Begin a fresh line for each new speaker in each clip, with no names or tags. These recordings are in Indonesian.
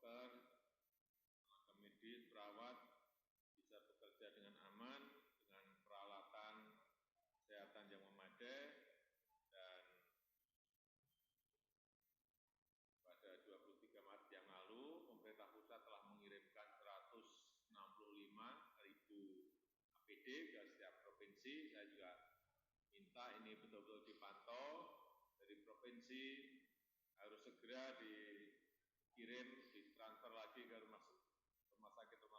dokter, tenaga medis, perawat bisa bekerja dengan aman, dengan peralatan kesehatan yang memadai, dan pada 23 Maret yang lalu, pemerintah pusat telah mengirimkan 165.000 APD ke setiap provinsi. Saya juga minta ini betul-betul dipantau dari provinsi, harus segera dikirim, ditransfer lagi ke rumah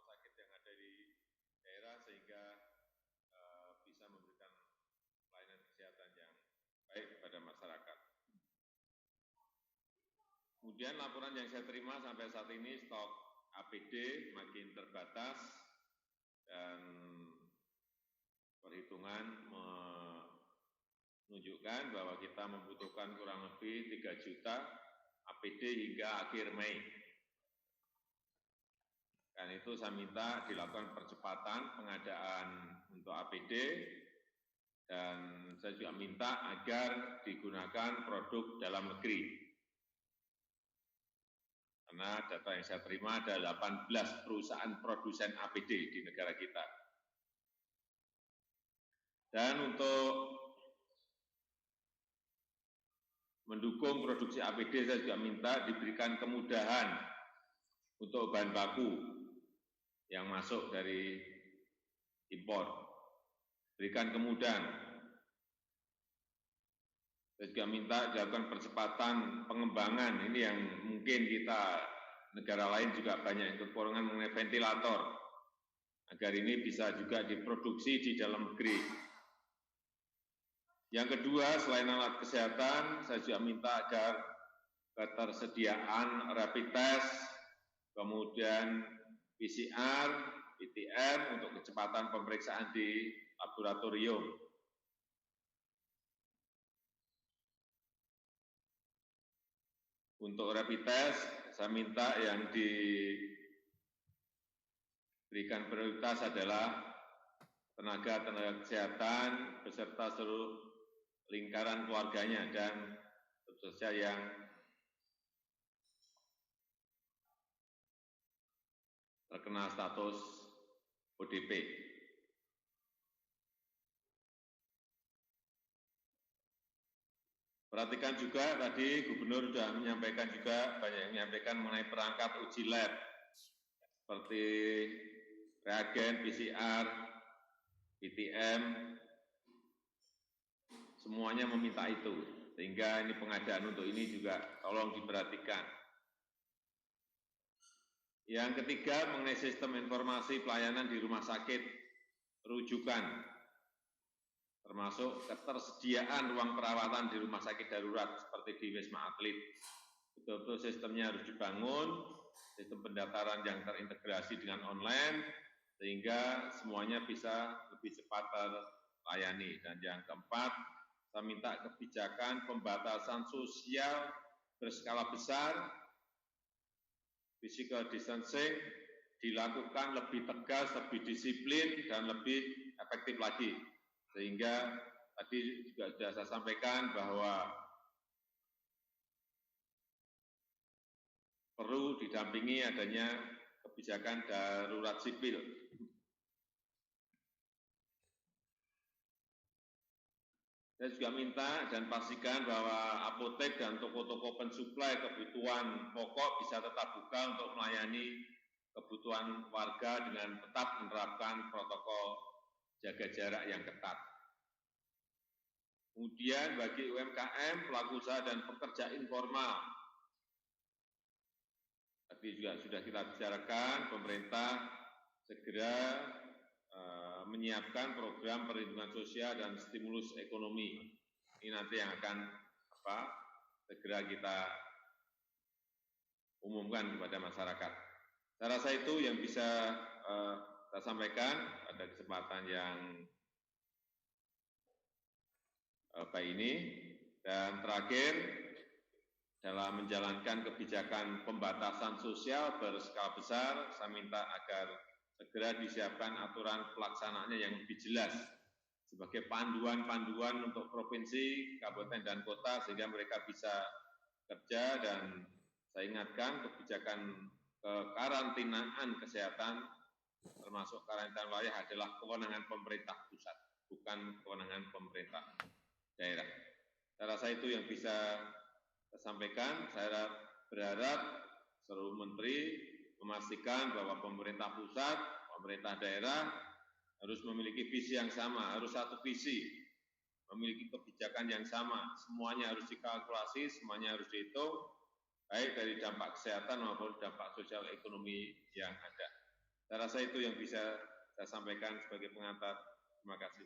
sakit yang ada di daerah sehingga bisa memberikan pelayanan kesehatan yang baik kepada masyarakat. Kemudian laporan yang saya terima sampai saat ini, stok APD makin terbatas dan perhitungan menunjukkan bahwa kita membutuhkan kurang lebih 3 juta APD hingga akhir Mei. Dan itu saya minta dilakukan percepatan pengadaan untuk APD, dan saya juga minta agar digunakan produk dalam negeri. Karena data yang saya terima ada 18 perusahaan produsen APD di negara kita. Dan untuk mendukung produksi APD, saya juga minta diberikan kemudahan untuk bahan baku yang masuk dari impor. Berikan kemudahan. Saya juga minta dilakukan percepatan pengembangan. Ini yang mungkin kita, negara lain juga banyak yang kekurangan mengenai ventilator, agar ini bisa juga diproduksi di dalam negeri. Yang kedua, selain alat kesehatan, saya juga minta agar ketersediaan rapid test, kemudian PCR, PTM untuk kecepatan pemeriksaan di laboratorium. Untuk rapid test, saya minta yang diberikan prioritas adalah tenaga kesehatan beserta seluruh lingkaran keluarganya dan tentu saja yang terkena status ODP. Perhatikan juga tadi Gubernur sudah menyampaikan juga, banyak yang menyampaikan mengenai perangkat uji lab seperti reagen, PCR, PTM, semuanya meminta itu, sehingga ini pengadaan untuk ini juga tolong diperhatikan. Yang ketiga, mengenai sistem informasi pelayanan di rumah sakit rujukan, termasuk ketersediaan ruang perawatan di rumah sakit darurat seperti di Wisma Atlet. Betul-betul sistemnya harus dibangun, sistem pendaftaran yang terintegrasi dengan online, sehingga semuanya bisa lebih cepat terlayani. Dan yang keempat, saya minta kebijakan pembatasan sosial berskala besar, physical distancing, dilakukan lebih tegas, lebih disiplin, dan lebih efektif lagi. Sehingga tadi juga sudah saya sampaikan bahwa perlu didampingi adanya kebijakan darurat sipil. Saya juga minta dan pastikan bahwa apotek dan toko-toko pensuplai kebutuhan pokok bisa tetap buka untuk melayani kebutuhan warga dengan tetap menerapkan protokol jaga jarak yang ketat. Kemudian bagi UMKM, pelaku usaha dan pekerja informal, tadi juga sudah kita bicarakan, pemerintah segera menyiapkan program perlindungan sosial dan stimulus ekonomi. Ini nanti yang akan segera kita umumkan kepada masyarakat. Saya rasa itu yang bisa saya sampaikan pada kesempatan yang baik ini. Dan terakhir, dalam menjalankan kebijakan pembatasan sosial berskala besar, saya minta agar segera disiapkan aturan pelaksanaannya yang lebih jelas sebagai panduan-panduan untuk provinsi, kabupaten, dan kota sehingga mereka bisa kerja. Dan saya ingatkan kebijakan kekarantinaan kesehatan, termasuk karantina wilayah adalah kewenangan pemerintah pusat, bukan kewenangan pemerintah daerah. Saya rasa itu yang bisa saya sampaikan. Saya berharap seluruh menteri memastikan bahwa pemerintah pusat, pemerintah daerah harus memiliki visi yang sama, harus satu visi, memiliki kebijakan yang sama, semuanya harus dikalkulasi, semuanya harus dihitung, baik dari dampak kesehatan maupun dampak sosial ekonomi yang ada. Saya rasa itu yang bisa saya sampaikan sebagai pengantar. Terima kasih.